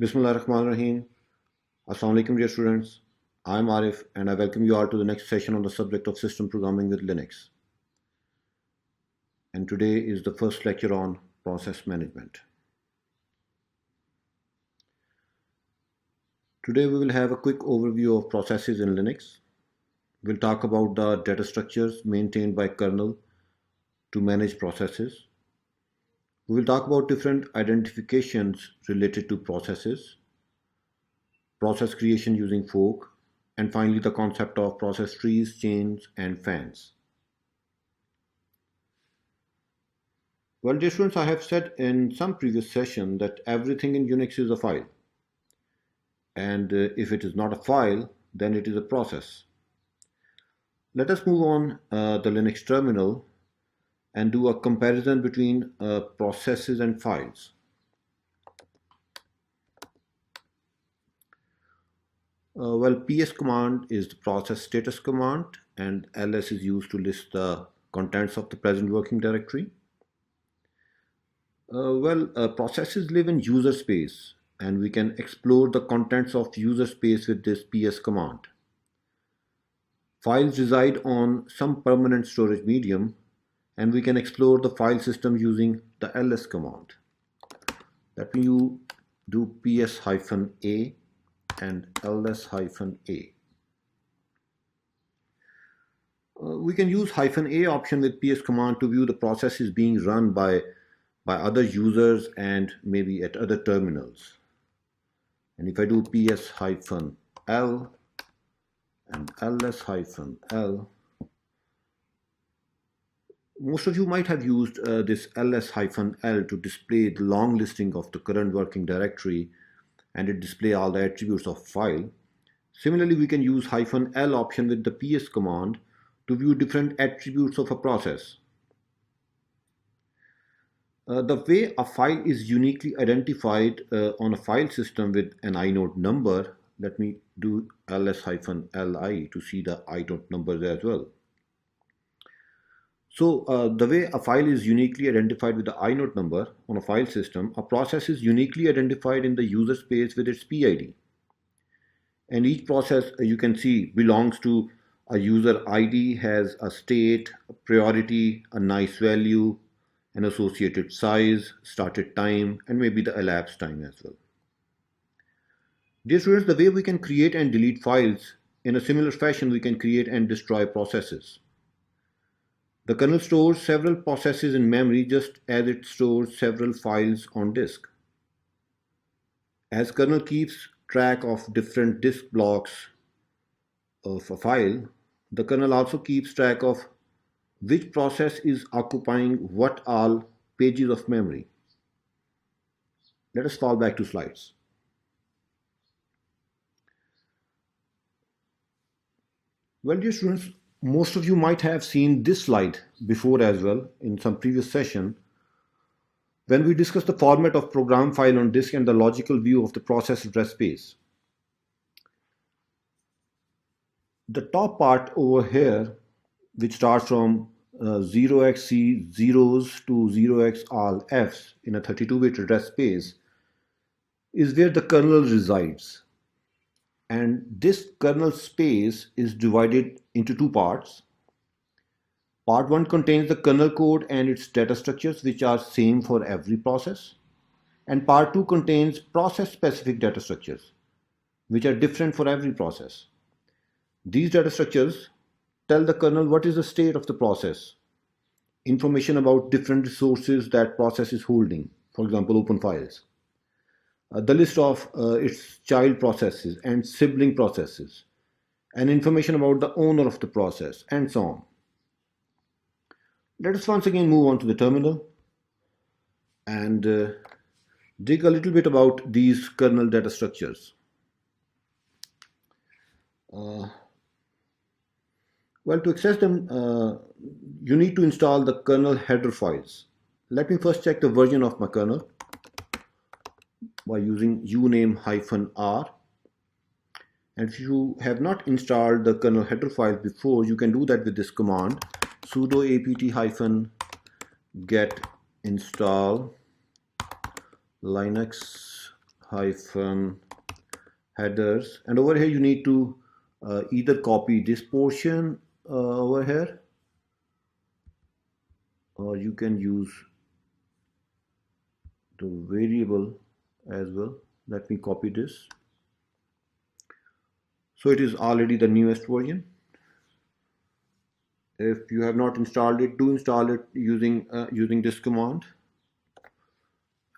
Bismillahirrahmanirrahim. Assalamu alaikum dear students. I am Arif and I welcome you all to the next session on the subject of system programming with Linux. And today is the first lecture on process management. Today we will have a quick overview of processes in Linux. We'll talk about the data structures maintained by kernel to manage processes. We will talk about different identifications related to processes, process creation using fork, and finally the concept of process trees, chains, and fans. Well, dear students, I have said in some previous session that everything in Unix is a file. And if it is not a file, then it is a process. Let us move on the Linux terminal and do a comparison between processes and files. Well, ps command is the process status command and ls is used to list the contents of the present working directory. Processes live in user space and we can explore the contents of user space with this ps command. Files reside on some permanent storage medium and we can explore the file system using the ls command. Let me do ps-a and ls-a. We can use -a option with ps command to view the processes being run by other users and maybe at other terminals. And if I do ps-l and ls-l, most of you might have used this ls-l to display the long listing of the current working directory and it display all the attributes of file. Similarly, we can use -l option with the ps command to view different attributes of a process. The way a file is uniquely identified on a file system with an inode number, let me do ls-li to see the inode numbers as well. So the way a file is uniquely identified with the inode number on a file system, a process is uniquely identified in the user space with its PID. And each process you can see belongs to a user ID, has a state, a priority, a nice value, an associated size, started time, and maybe the elapsed time as well. Dear students, the way we can create and delete files, in a similar fashion we can create and destroy processes. The kernel stores several processes in memory just as it stores several files on disk. As kernel keeps track of different disk blocks of a file, the kernel also keeps track of which process is occupying what all pages of memory. Let us fall back to slides. Well, dear students, most of you might have seen this slide before as well in some previous session when we discussed the format of program file on disk and the logical view of the process address space. The top part over here, which starts from 0xC zeros to 0x all Fs in a 32-bit address space, is where the kernel resides. And this kernel space is divided into two parts. Part 1 contains the kernel code and its data structures, which are same for every process. And part 2 contains process-specific data structures, which are different for every process. These data structures tell the kernel what is the state of the process, information about different resources that process is holding, for example, open files. The list of its child processes and sibling processes, and information about the owner of the process, and so on. Let us once again move on to the terminal and dig a little bit about these kernel data structures. Well, to access them, you need to install the kernel header files. Let me first check the version of my kernel by using uname -r. And if you have not installed the kernel header files before, you can do that with this command sudo apt-get install linux hyphen headers, and over here you need to either copy this portion over here, or you can use the variable as well. Let me copy this. So it is already the newest version. If you have not installed it, do install it using this command.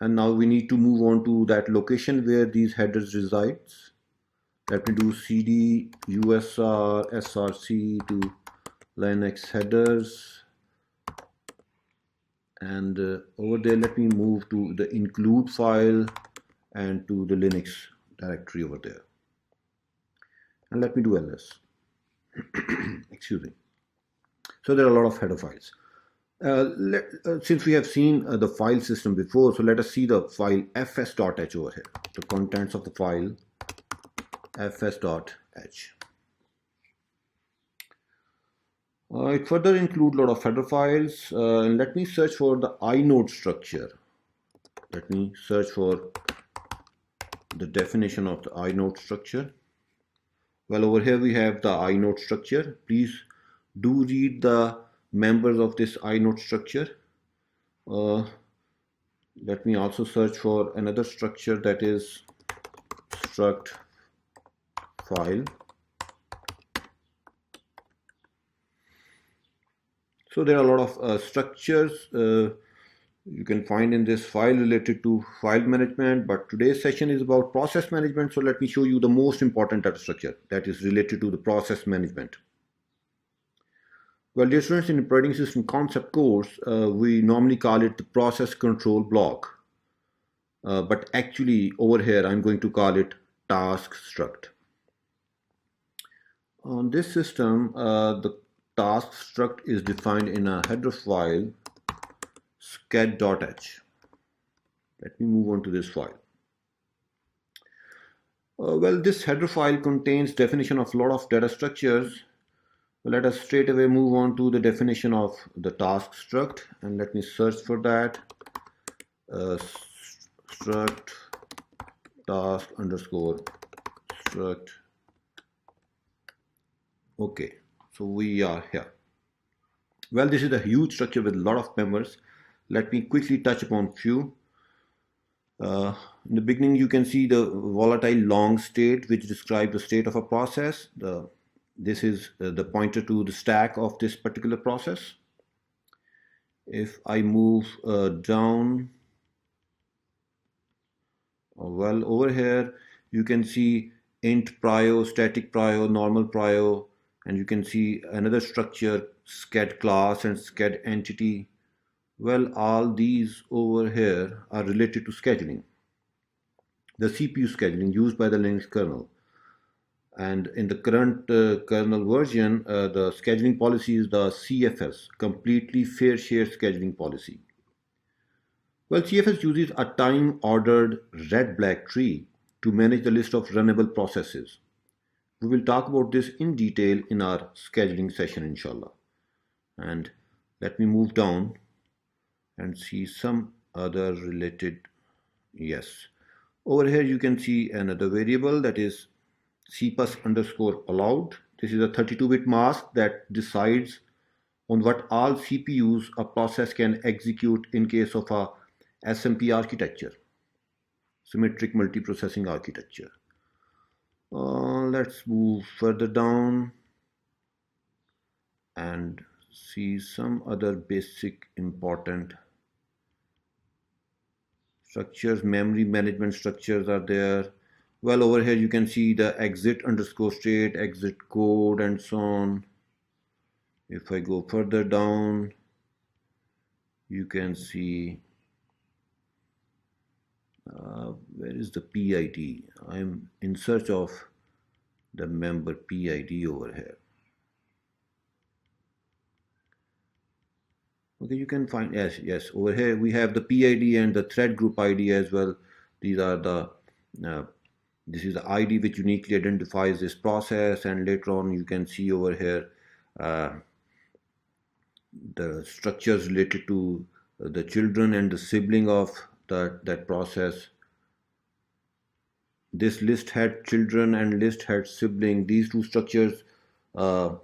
And now we need to move on to that location where these headers resides. Let me do cd usr src to Linux headers, and over there let me move to the include file and to the Linux directory over there, and let me do ls. Excuse me. So there are a lot of header files. Since we have seen the file system before, so let us see the file fs.h over here, the contents of the file fs.h. It further includes a lot of header files. Let me search for the inode structure. Let me search for the definition of the inode structure. Well, over here we have the inode structure. Please do read the members of this inode structure. Let me also search for another structure, that is struct file. So there are a lot of structures you can find in this file related to file management, but today's session is about process management. So let me show you the most important data structure that is related to the process management. Well, dear students, in the operating system concept course, we normally call it the process control block. But actually over here, I'm going to call it task struct. On this system, the task struct is defined in a header file sched.h. Let me move on to this file. Well, this header file contains definition of a lot of data structures. Let us straight away move on to the definition of the task struct, and let me search for that. Struct task underscore struct. Okay, so we are here. Well, this is a huge structure with a lot of members. Let me quickly touch upon few. In the beginning, you can see the volatile long state, which describes the state of a process. This is the pointer to the stack of this particular process. If I move down, well, over here you can see int prio, static prio, normal prio, and you can see another structure, sched class and sched entity. Well, all these over here are related to scheduling, the CPU scheduling used by the Linux kernel. And in the current kernel version, the scheduling policy is the CFS, completely fair share scheduling policy. Well, CFS uses a time-ordered red-black tree to manage the list of runnable processes. We will talk about this in detail in our scheduling session, inshallah. And let me move down and see some other related. Yes, over here you can see another variable, that is cpus underscore allowed. This is a 32-bit mask that decides on what all CPUs a process can execute in case of a SMP architecture, symmetric multiprocessing architecture. Let's move further down and see some other basic important structures. Memory management structures are there. Well, over here you can see the exit underscore state, exit code, and so on. If I go further down, you can see where is the PID? I'm in search of the member PID over here. Okay, you can find, yes, over here we have the PID and the thread group ID as well. These are the this is the ID which uniquely identifies this process, and later on you can see over here the structures related to the children and the sibling of that process. this list had children and list had sibling. These two structures uh,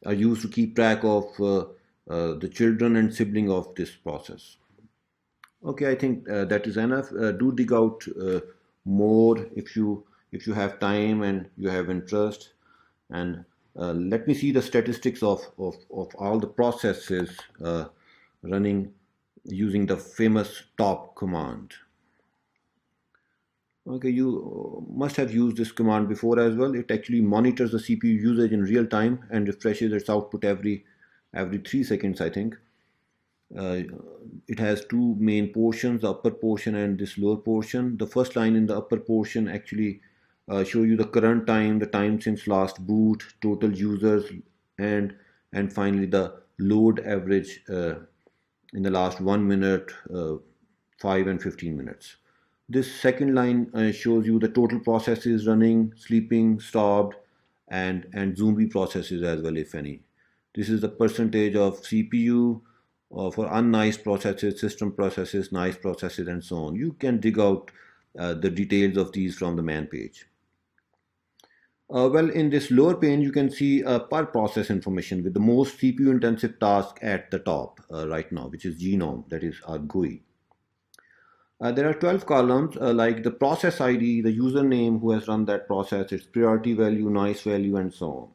are used to keep track of the children and sibling of this process. Okay, I think that is enough. Do dig out more if you have time and you have interest. And let me see the statistics of all the processes running using the famous top command. Okay, you must have used this command before as well. It actually monitors the CPU usage in real time and refreshes its output every 3 seconds, I think. Uh, it has two main portions, the upper portion and this lower portion. The first line in the upper portion actually show you the current time, the time since last boot, total users, and and finally the load average in the last 1 minute, 5 and 15 minutes. This second line shows you the total processes running, sleeping, stopped, and zombie processes as well, if any. This is the percentage of CPU for unnice processes, system processes, nice processes, and so on. You can dig out the details of these from the man page. Well, in this lower pane, you can see per process information with the most CPU intensive task at the top right now, which is genome, that is our GUI. There are 12 columns like the process ID, the username who has run that process, its priority value, nice value, and so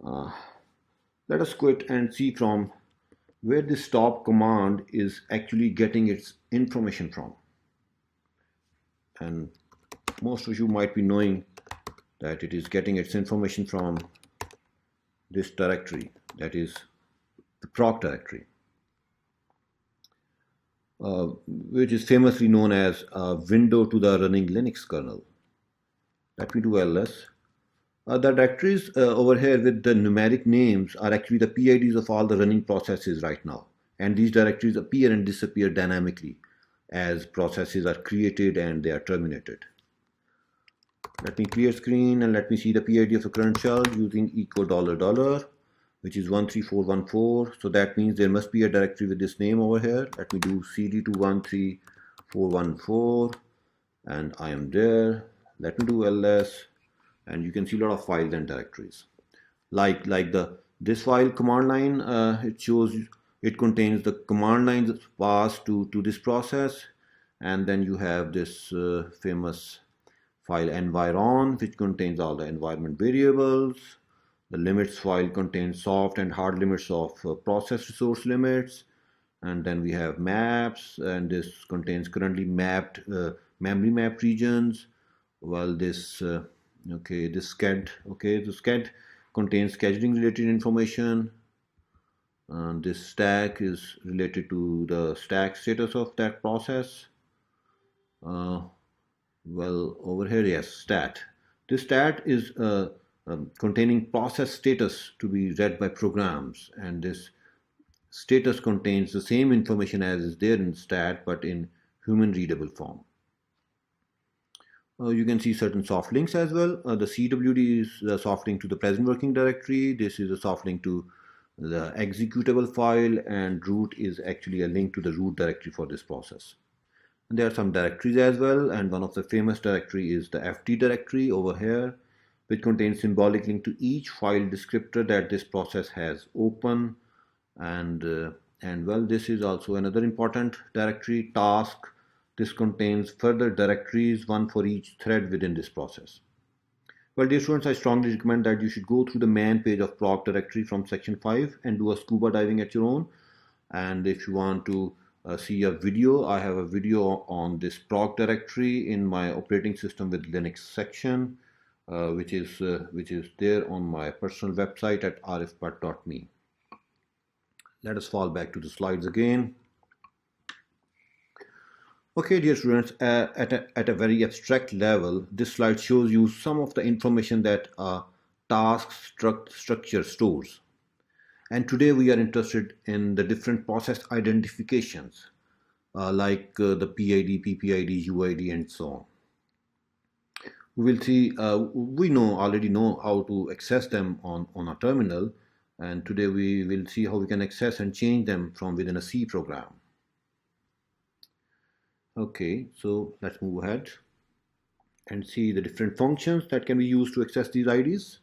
on. Let us quit and see from where this stop command is actually getting its information from. And most of you might be knowing that it is getting its information from this directory, that is the proc directory, which is famously known as a window to the running Linux kernel. Let me do ls. The directories over here with the numeric names are actually the PIDs of all the running processes right now. And these directories appear and disappear dynamically as processes are created and they are terminated. Let me clear screen and let me see the PID of the current shell using echo $, which is 13414. So that means there must be a directory with this name over here. Let me do cd to 13414 and I am there. Let me do ls. And you can see a lot of files and directories. Like this file command line, it shows it contains the command lines passed to this process, and then you have this famous file environ, which contains all the environment variables. The limits file contains soft and hard limits of process resource limits, and then we have maps, and this contains currently mapped memory map regions. Well, this okay, this sched, okay, the sched contains scheduling related information, and this stack is related to the stack status of that process. Well, over here, yes, stat. This stat is containing process status to be read by programs, and this status contains the same information as is there in stat but in human readable form. You can see certain soft links as well. The CWD is the soft link to the present working directory. This is a soft link to the executable file, and root is actually a link to the root directory for this process. And there are some directories as well, and one of the famous directory is the FT directory over here, which contains symbolic link to each file descriptor that this process has open. And well, this is also another important directory, task. This contains further directories, one for each thread within this process. Well, dear students, I strongly recommend that you should go through the man page of proc directory from section 5 and do a scuba diving at your own. And if you want to see a video, I have a video on this proc directory in my operating system with Linux section, which is there on my personal website at arifpat.me. Let us fall back to the slides again. Okay, dear students, at a very abstract level, this slide shows you some of the information that a task structure stores. And today we are interested in the different process identifications, like the PID, PPID, UID, and so on. We will see, we already know how to access them on a terminal, and today we will see how we can access and change them from within a C program. Okay, so let's move ahead. and see the different functions that can be used to access these IDs.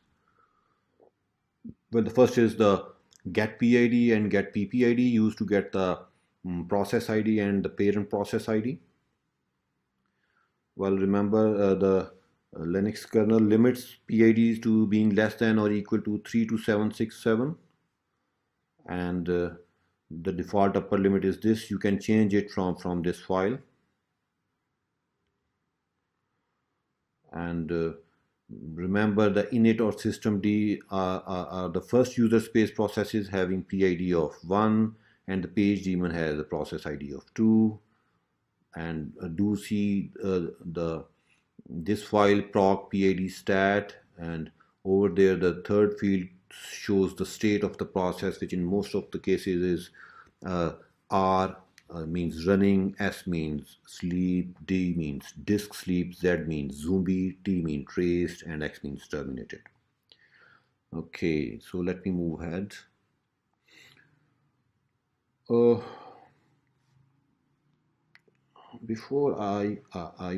Well, the first is the get PID and get PPID, used to get the process ID and the parent process ID. Well, remember the Linux kernel limits PIDs to being less than or equal to 32767, and the default upper limit is this. You can change it from this file. And remember, the init or systemd are the first user space processes having PID of 1, and the page daemon has a process ID of 2. And do see this file proc PID stat, and over there the third field shows the state of the process, which in most of the cases is R means running, S means sleep, D means disk sleep, Z means zombie, T means traced, and X means terminated. Okay, so let me move ahead. Before I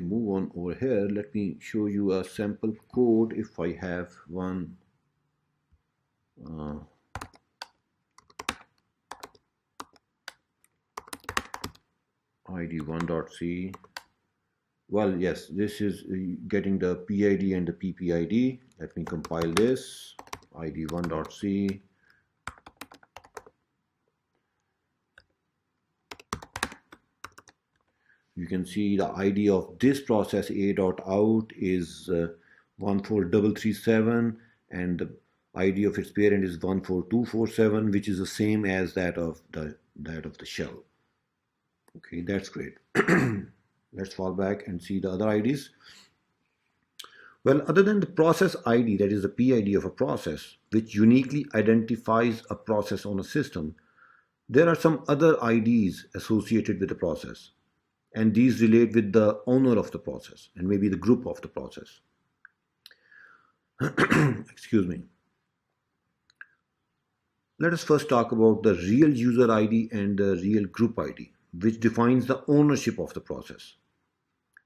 move on over here, let me show you a sample code if I have one. ID1.c. Well, yes, this is getting the PID and the PPID. Let me compile this. ID1.c. You can see the ID of this process a.out is 14337, and the ID of its parent is 14247, which is the same as that of the shell. Okay, that's great. Let's fall back and see the other IDs. Well, other than the process ID, that is the PID of a process, which uniquely identifies a process on a system, there are some other IDs associated with the process, and these relate with the owner of the process and maybe the group of the process. Excuse me. Let us first talk about the real user ID and the real group ID, which defines the ownership of the process.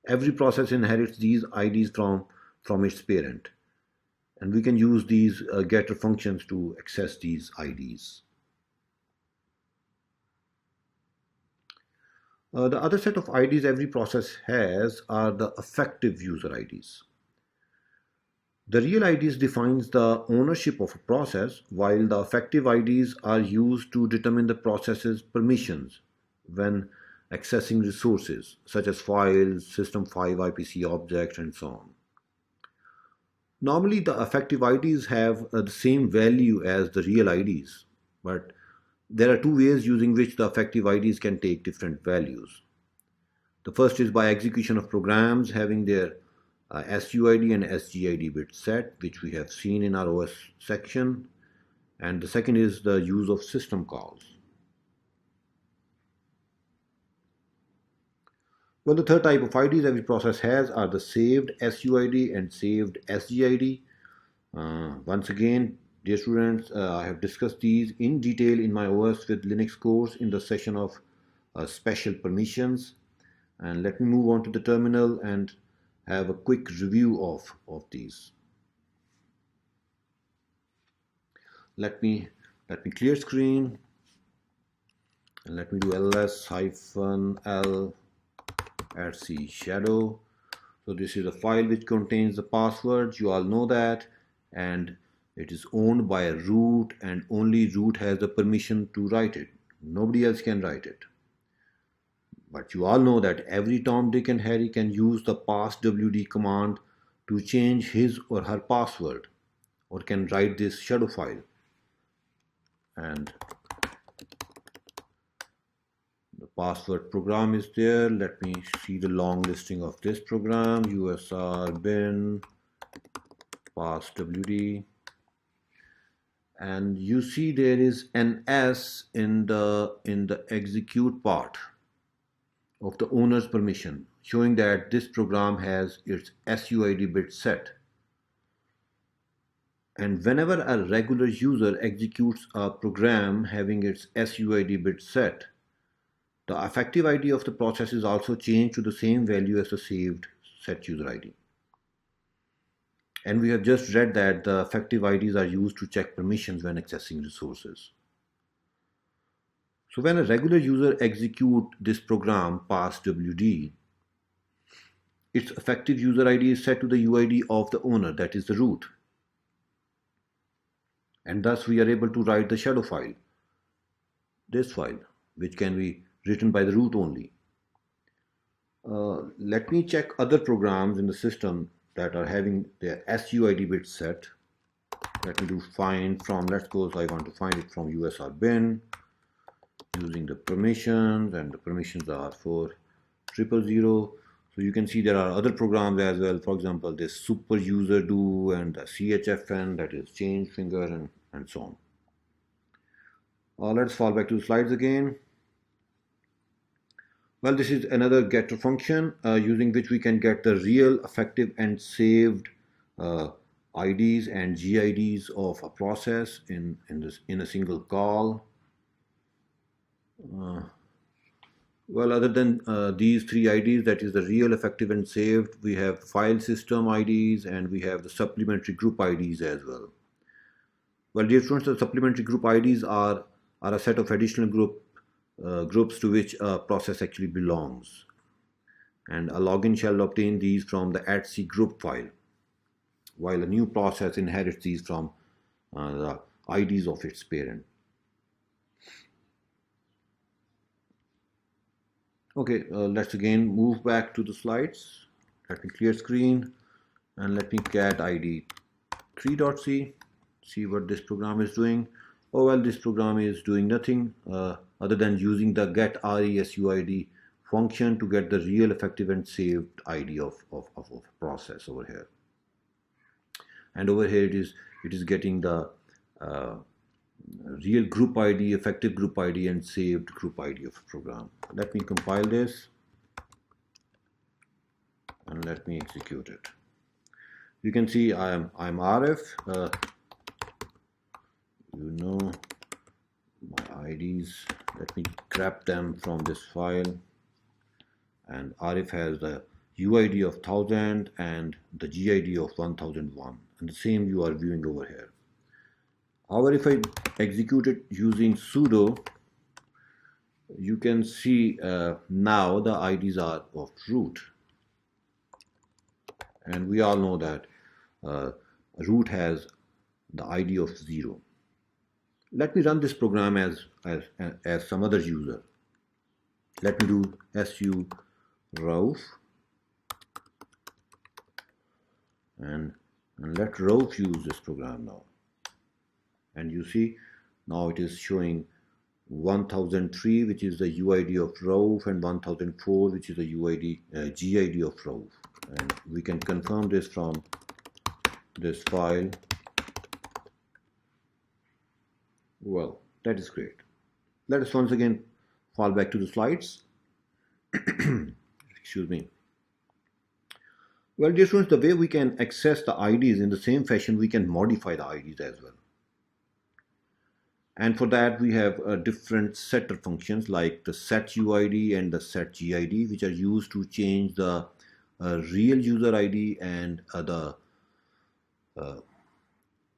Every process inherits these IDs from its parent, and we can use these getter functions to access these IDs. The other set of IDs every process has are the effective user IDs. The real IDs defines the ownership of a process, while the effective IDs are used to determine the process's permissions when accessing resources such as files, System5 IPC objects, and so on. Normally, the effective IDs have the same value as the real IDs, but there are two ways using which the effective IDs can take different values. The first is by execution of programs having their SUID and SGID bits set, which we have seen in our OS section, and the second is the use of system calls. Well, the third type of IDs every process has are the saved SUID and saved SGID. Once again, dear students, I have discussed these in detail in my OS with Linux course in the session of special permissions. And let me move on to the terminal and have a quick review of these. Let me clear screen, and let me do ls-l rc shadow. So this is a file which contains the passwords, you all know that, and it is owned by a root, and only root has the permission to write it. Nobody else can write it. But you all know that every Tom, Dick, and Harry can use the passwd command to change his or her password, or can write this shadow file. And the password program is there. Let me see the long listing of this program. usr bin passwd. And you see there is an S in the execute part of the owner's permission, showing that this program has its SUID bit set. And whenever a regular user executes a program having its SUID bit set, the effective ID of the process is also changed to the same value as the saved set user ID. And we have just read that the effective IDs are used to check permissions when accessing resources. So when a regular user executes this program past WD, its effective user ID is set to the UID of the owner, that is the root. And thus we are able to write the shadow file, this file, which can be written by the root only. Let me check other programs in the system that are having their SUID bits set. Let me do find from, let's suppose I want to find it from USR bin using the permissions, and the permissions are for 000. So you can see there are other programs as well. For example, this super user do and the CHFN, that is change finger, and so on. Let's fall back to the slides again. Well, this is another getter function using which we can get the real, effective, and saved IDs and GIDs of a process in a single call. Well, other than these three IDs, that is the real, effective, and saved, we have file system IDs and we have the supplementary group IDs as well. Well, dear students, the supplementary group IDs are a set of additional groups to which a process actually belongs. And a login shall obtain these from the @c group file, while a new process inherits these from the IDs of its parent. Okay, let's again move back to the slides. Let me clear screen and let me cat ID 3.c, see what this program is doing. Oh well, this program is doing nothing other than using the get resuid function to get the real, effective, and saved ID of a process over here. And over here it is getting the real group ID, effective group ID, and saved group ID of a program. Let me compile this and let me execute it. You can see I'm Arif. You know my IDs. Let me grab them from this file. And Arif has the UID of 1000 and the GID of 1001. And the same you are viewing over here. However, if I execute it using sudo, you can see now the IDs are of root. And we all know that root has the ID of 0. Let me run this program as some other user. Let me do su Rauf and let Rauf use this program now. And you see now it is showing 1003, which is the UID of Rauf, and 1004, which is the UID GID of Rauf. And we can confirm this from this file. Well, that is great. Let us once again fall back to the slides. Excuse me. Well, dear students, the way we can access the IDs in the same fashion, we can modify the IDs as well. And for that, we have different setter functions like the setUID and the setGID, which are used to change the real user ID and the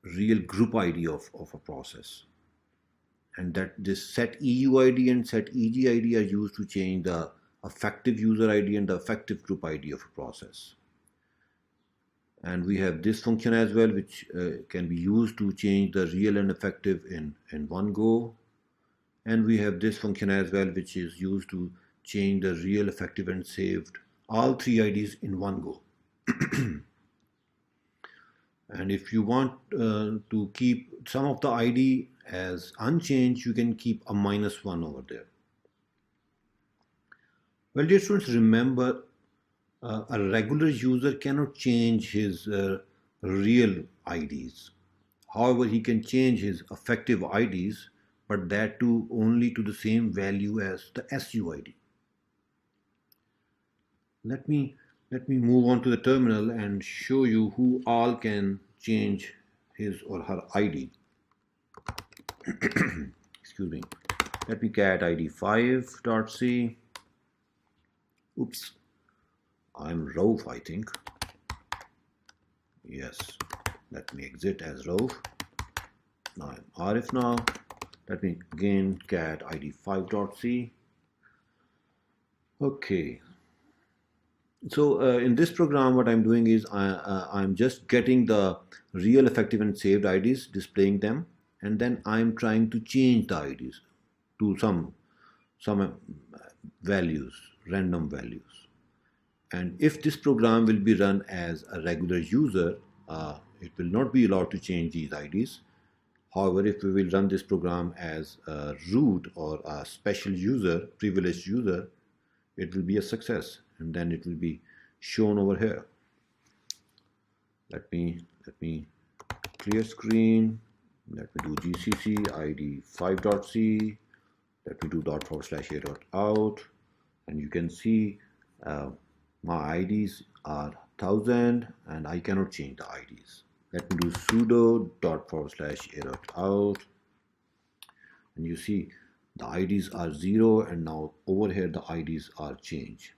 real group ID of a process. And that this setEUID and setEGID are used to change the effective user ID and the effective group ID of a process. And we have this function as well, which can be used to change the real and effective in one go. And we have this function as well, which is used to change the real, effective, and saved, all three IDs in one go. And if you want to keep some of the ID as unchanged, you can keep a -1 over there. Well, dear students, remember a regular user cannot change his real IDs. However, he can change his effective IDs, but that too only to the same value as the SUID. Let me move on to the terminal and show you who all can change his or her ID. Excuse me. Let me cat ID 5.c. Oops. I'm Rauf, I think. Yes, let me exit as Rauf. Now I'm Arif now. Let me again cat id 5.c. Okay, so in this program what I'm doing is I'm just getting the real, effective and saved IDs, displaying them, and then I'm trying to change the IDs to some values, random values. And if this program will be run as a regular user, it will not be allowed to change these IDs. However, if we will run this program as a root or a special user, privileged user, it will be a success, and then it will be shown over here. Let me clear screen. Let me do gcc id 5.c. Let me do ./a.out, and you can see my IDs are 1000 and I cannot change the IDs. Let me do sudo ./a.out, and you see the IDs are 0, and now over here the IDs are changed.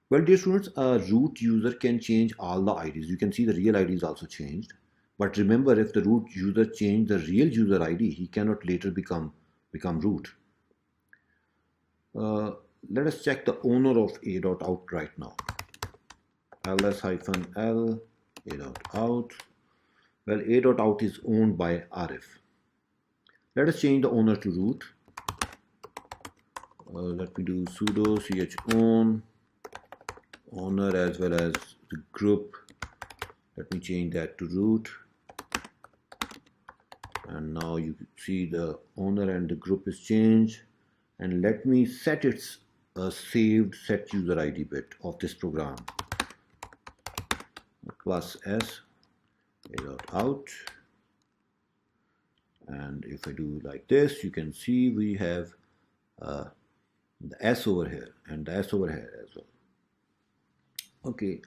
Well, dear students, a root user can change all the IDs. You can see the real ID is also changed. But remember, if the root user changed the real user ID, he cannot later become root. Let us check the owner of a.out right now. ls-l a.out. Well, a.out is owned by Arif. Let us change the owner to root. Let me do sudo chown owner as well as the group. Let me change that to root. And now you can see the owner and the group is changed. And let me set its saved set user ID bit of this program. +s a.out. And if I do like this, you can see we have the s over here and the s over here as well. Okay,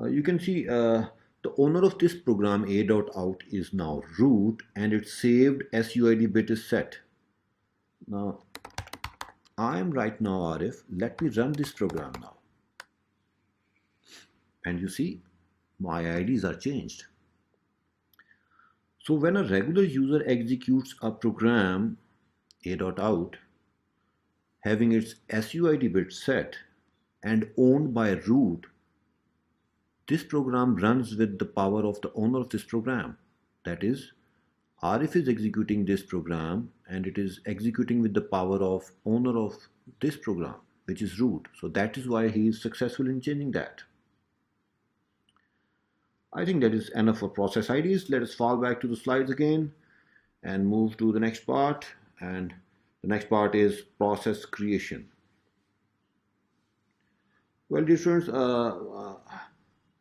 you can see the owner of this program a.out is now root, and its saved SUID bit is set. Now I'm right now Arif. Let me run this program now, and you see my IDs are changed. So when a regular user executes a program a.out having its SUID bit set and owned by root, this program runs with the power of the owner of this program. That is, Arif is executing this program and it is executing with the power of owner of this program, which is root. So that is why he is successful in changing that. I think that is enough for process IDs. Let us fall back to the slides again and move to the next part. And the next part is process creation. Well, dear students,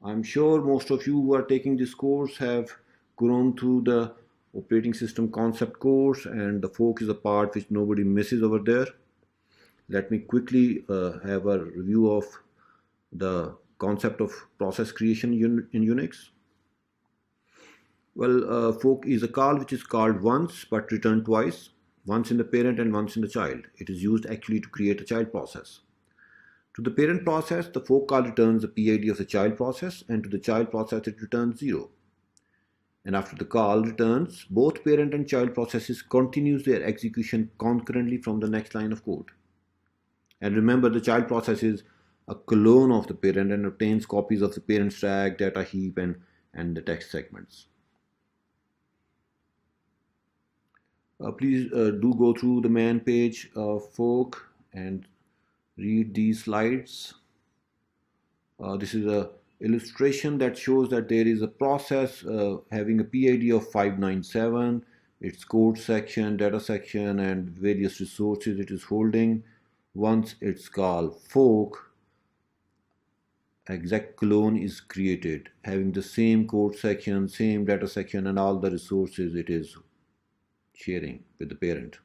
I'm sure most of you who are taking this course have gone through the operating system concept course, and the fork is a part which nobody misses over there. Let me quickly have a review of the concept of process creation in Unix. Well, fork is a call which is called once but returned twice, once in the parent and once in the child. It is used actually to create a child process. To the parent process, the fork call returns the PID of the child process, and to the child process it returns 0. And after the call returns, both parent and child processes continues their execution concurrently from the next line of code. And remember, the child process is a clone of the parent and obtains copies of the parent stack, data heap, and the text segments. Please do go through the man page of fork and read these slides. This is a illustration that shows that there is a process having a PID of 597, its code section, data section, and various resources it is holding. Once its call fork, exact clone is created having the same code section, same data section, and all the resources it is sharing with the parent.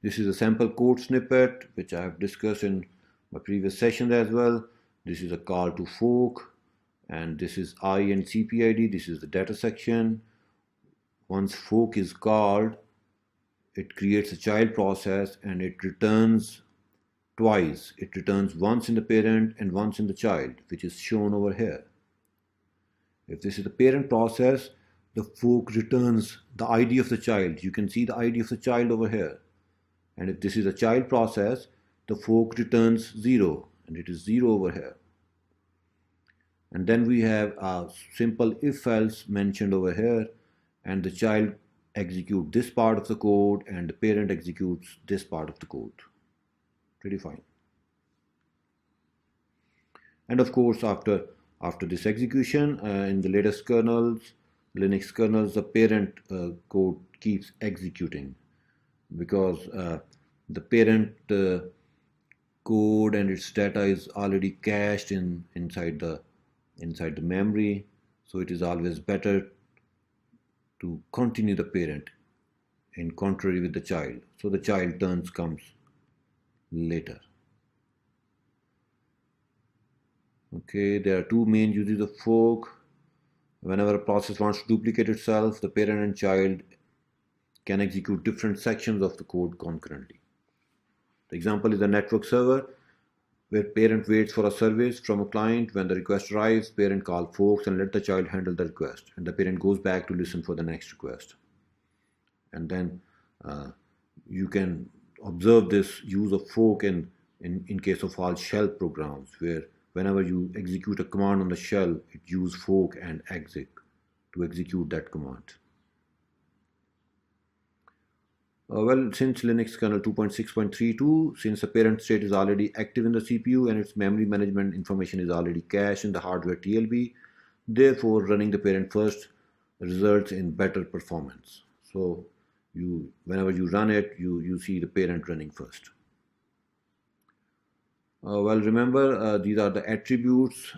This is a sample code snippet which I have discussed in my previous sessions as well. This is a call to fork, and this is I and CPID. This is the data section. Once fork is called, it creates a child process and it returns twice. It returns once in the parent and once in the child, which is shown over here. If this is the parent process, the fork returns the ID of the child. You can see the ID of the child over here. And if this is a child process, the fork returns 0, and it is 0 over here. And then we have a simple if-else mentioned over here, and the child executes this part of the code and the parent executes this part of the code. Pretty fine. And of course, after this execution, in the latest kernels, Linux kernels, the parent code keeps executing, because the parent code and its data is already cached inside the memory, so it is always better to continue the parent in contrary with the child. So the child turns comes later. Okay, there are two main uses of fork. Whenever a process wants to duplicate itself, the parent and child can execute different sections of the code concurrently. The example is a network server, where parent waits for a service from a client. When the request arrives, parent calls forks and let the child handle the request, and the parent goes back to listen for the next request. And then you can observe this use of fork in case of all shell programs, where whenever you execute a command on the shell, it uses fork and exec to execute that command. Well, since Linux kernel 2.6.32, since the parent state is already active in the CPU and its memory management information is already cached in the hardware TLB, therefore running the parent first results in better performance. So whenever you run it, you see the parent running first. Well, remember, these are the attributes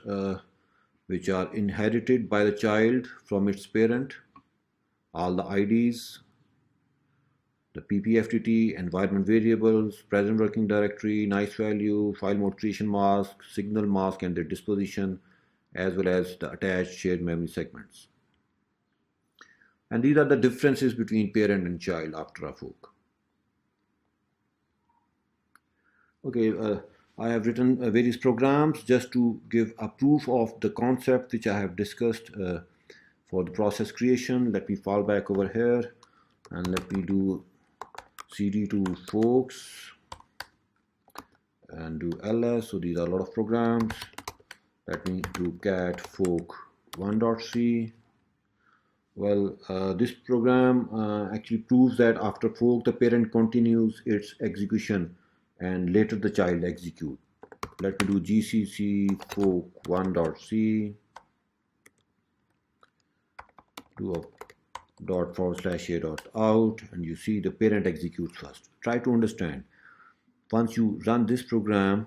which are inherited by the child from its parent. All the IDs, the PPFTT, environment variables, present working directory, nice value, file mode creation mask, signal mask and their disposition, as well as the attached shared memory segments. And these are the differences between parent and child after a fork. Okay, I have written various programs just to give a proof of the concept which I have discussed for the process creation. Let me fall back over here and let me do cd to forks and do ls. So these are a lot of programs. Let me do cat fork 1.c. Well, this program actually proves that after fork, the parent continues its execution and later the child execute. Let me do gcc fork 1.c, do a ./a.out, and you see the parent executes first. Try to understand. Once you run this program,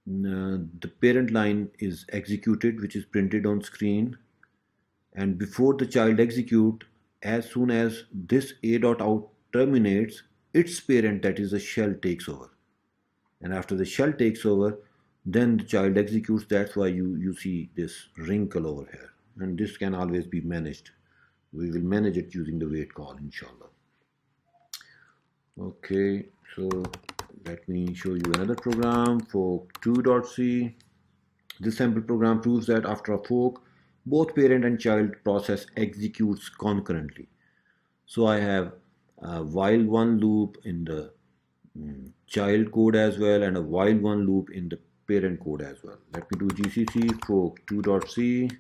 the parent line is executed, which is printed on screen, and before the child execute, as soon as this a.out terminates, its parent, that is the shell, takes over. And after the shell takes over, then the child executes. That's why you see this wrinkle over here. And this can always be managed. We will manage it using the wait call, inshallah. Okay, so let me show you another program, fork2.c. This sample program proves that after a fork, both parent and child process executes concurrently. So I have a while one loop in the child code as well, and a while one loop in the parent code as well. Let me do gcc fork2.c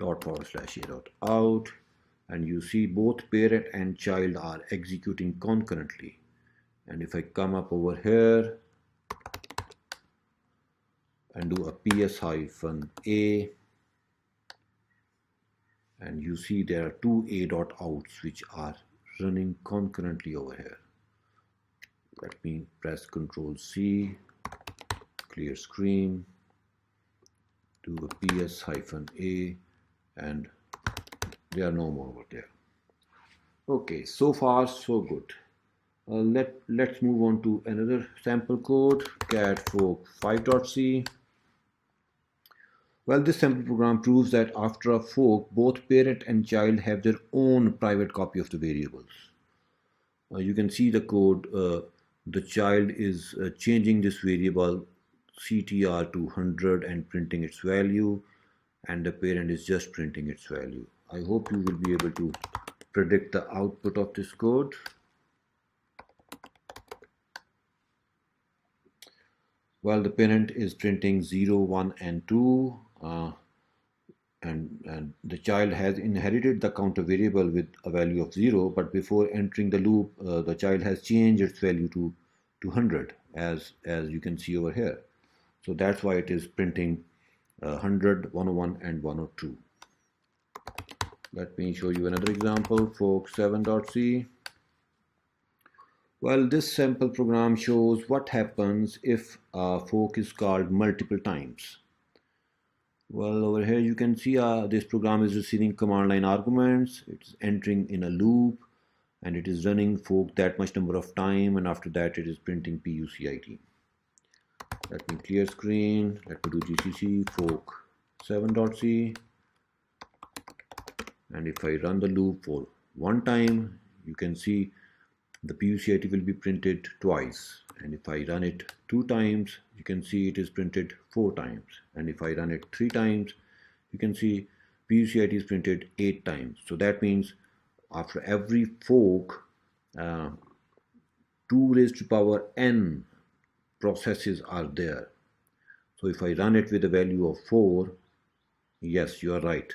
./a.out, and you see both parent and child are executing concurrently. And if I come up over here and do a ps-a, and you see there are two a.outs which are running concurrently over here. Let me press Ctrl C, clear screen, do a ps-a, and there are no more over there. Okay, so far so good. Let's move on to another sample code, cat fork 5.c. Well, this sample program proves that after a fork, both parent and child have their own private copy of the variables. You can see the code the child is changing this variable CTR to 100 and printing its value, and the parent is just printing its value. I hope you will be able to predict the output of this code. Well, the parent is printing 0, 1 and 2, and the child has inherited the counter variable with a value of 0, but before entering the loop, the child has changed its value to 100, as you can see over here. So that's why it is printing 100, 101 and 102. Let me show you another example, Fork7.c. Well, this sample program shows what happens if a fork is called multiple times. Well, over here you can see this program is receiving command line arguments. It's entering in a loop and it is running fork that much number of time, and after that it is printing PUCIT. Let me clear screen. Let me do GCC fork7.c, and if I run the loop for one time, you can see the PUCIT will be printed twice, and if I run it 2 times, you can see it is printed 4 times, and if I run it 3 times, you can see PUCIT is printed 8 times. So that means after every fork, 2 raised to power n processes are there. So if I run it with a value of 4, yes, you are right,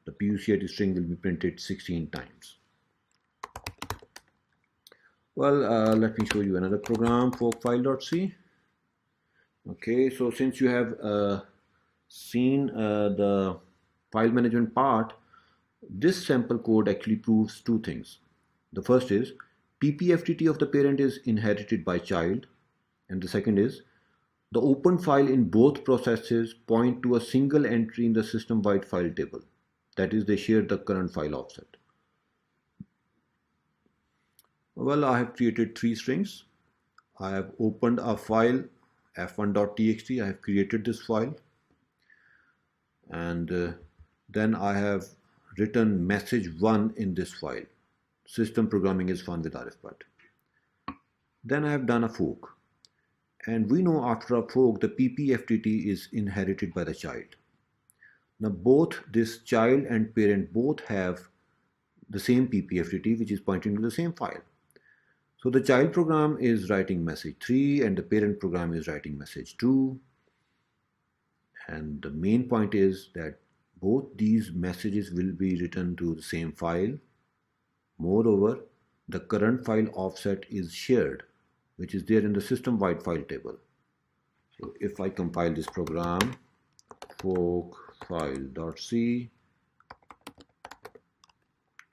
the PUCIT string will be printed 16 times. Well, let me show you another program, forkfile.c. Okay, so since you have seen the file management part, this sample code actually proves 2 things. The first is PPFTT of the parent is inherited by child, and the second is the open file in both processes point to a single entry in the system-wide file table. That is, they share the current file offset. Well, I have created 3 strings. I have opened a file f1.txt. I have created this file, and then I have written message 1 in this file. System programming is fun with Arif. Then I have done a fork, and we know after a fork the PPFTT is inherited by the child. Now both this child and parent both have the same PPFTT, which is pointing to the same file. So the child program is writing message 3 and the parent program is writing message 2. And the main point is that both these messages will be written to the same file. Moreover, the current file offset is shared, which is there in the system-wide file table. So if I compile this program, forkfile.c,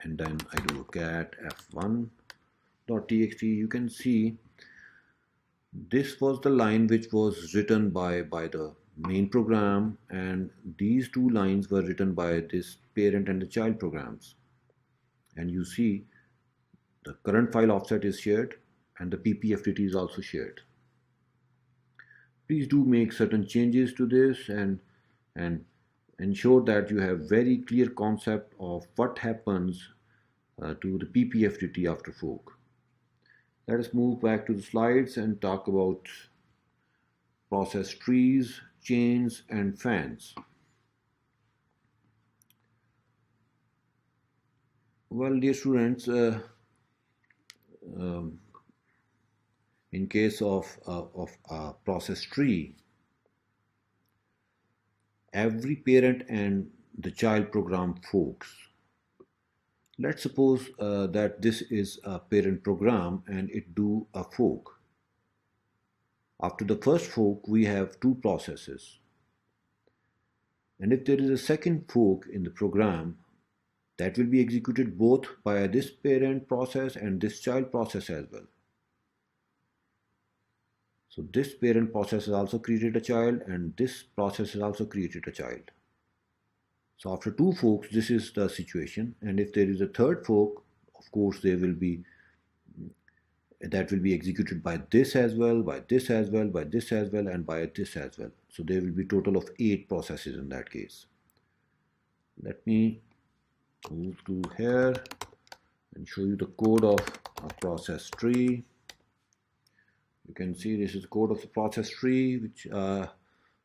and then I do cat f1.txt, you can see this was the line which was written by the main program, and these 2 lines were written by this parent and the child programs. And you see the current file offset is shared and the PPFTT is also shared. Please do make certain changes to this and ensure that you have very clear concept of what happens to the PPFTT after fork. Let us move back to the slides and talk about process trees, chains, and fans. Well, dear students, in case of a process tree, every parent and the child program forks. Let's suppose that this is a parent program and it do a fork. After the first fork, we have 2 processes. And if there is a second fork in the program, that will be executed both by this parent process and this child process as well. So this parent process has also created a child and this process has also created a child. So after 2 forks, this is the situation. And if there is a third fork, of course, that will be executed by this as well, by this as well, by this as well, and by this as well. So there will be total of 8 processes in that case. Let me move to here and show you the code of a process tree. You can see this is the code of the process tree, which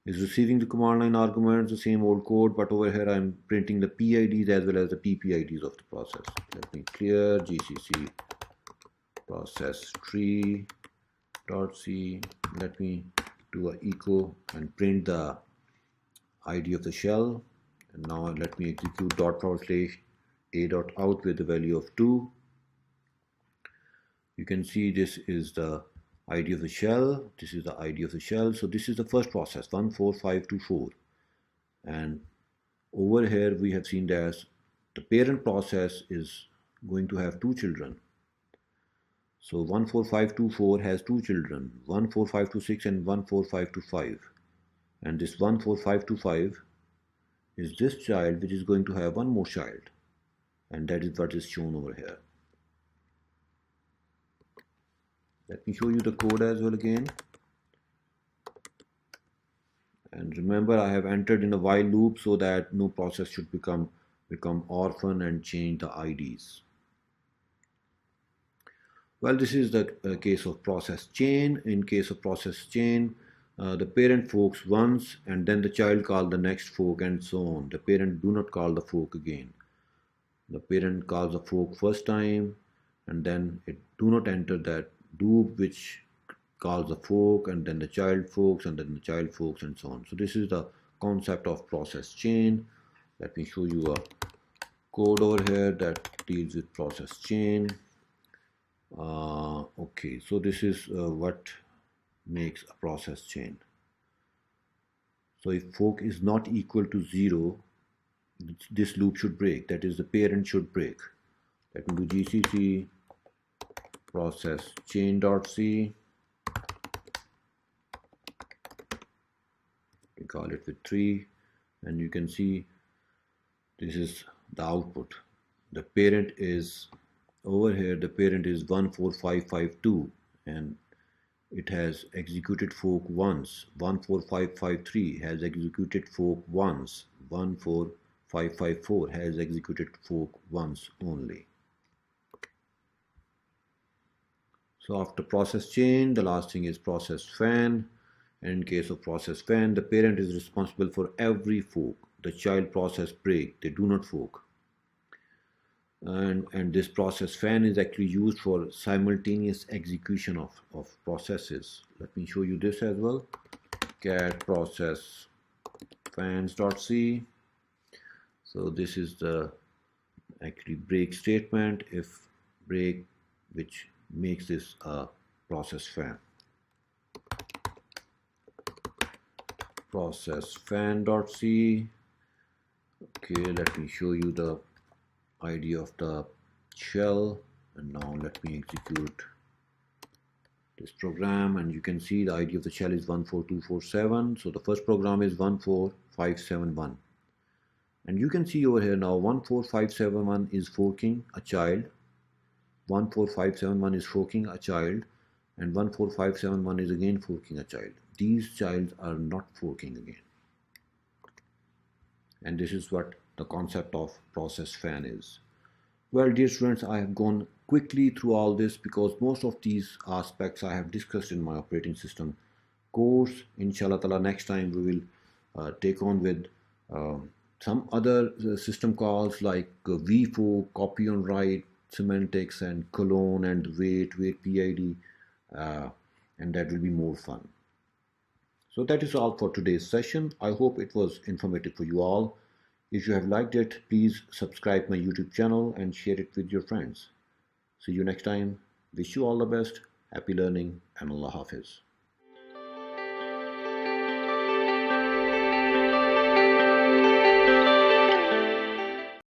is receiving the command line arguments, the same old code, but over here I'm printing the PIDs as well as the PPIDs of the process. Let me clear GCC process tree dot c. Let me do a echo and print the ID of the shell. And now let me execute ./a.out with the value of 2. You can see this is the ID of the shell. This is the ID of the shell. So this is the first process, 14524. And over here we have seen that the parent process is going to have 2 children. So 14524 has 2 children, 14526 and 14525. And this 14525 is this child, which is going to have one more child. And that is what is shown over here. Let me show you the code as well again. And remember, I have entered in a while loop so that no process should become orphan and change the IDs. Well, this is the case of process chain. In case of process chain, the parent forks once and then the child calls the next fork and so on. The parent do not call the fork again. The parent calls the fork first time and then it do not enter that loop which calls the fork and then the child forks and then the child forks and so on. So this is the concept of process chain. Let me show you a code over here that deals with process chain. Okay, so this is what makes a process chain. So if fork is not equal to 0, this loop should break. That is, the parent should break. Let me do GCC process chain.c. We call it with 3, and you can see this is the output. The parent is over here. The parent is 14552 and it has executed fork once. 14553 has executed fork once. 14554 has executed fork once only. So after process chain, the last thing is process fan. And in case of process fan, the parent is responsible for every fork. The child process break, they do not fork. And this process fan is actually used for simultaneous execution of processes. Let me show you this as well. Cat process fans.c. So this is the actually break statement, if break, which makes this a process fan. Process fan.c. Okay, let me show you the ID of the shell, and now let me execute this program, and you can see the ID of the shell is 14247. So the first program is 14571, and you can see over here now 14571 is forking a child, 14571 is forking a child, and 14571 is again forking a child. These childs are not forking again. And this is what the concept of process fan is. Well, dear students, I have gone quickly through all this because most of these aspects I have discussed in my operating system course. Inshallah ta'ala, next time we will take on with some other system calls like v4, copy on write, semantics, and colon and wait PID, and that will be more fun. So that is all for today's session. I hope it was informative for you all. If you have liked it, please subscribe my YouTube channel and share it with your friends. See you next time. Wish you all the best. Happy learning and Allah Hafiz.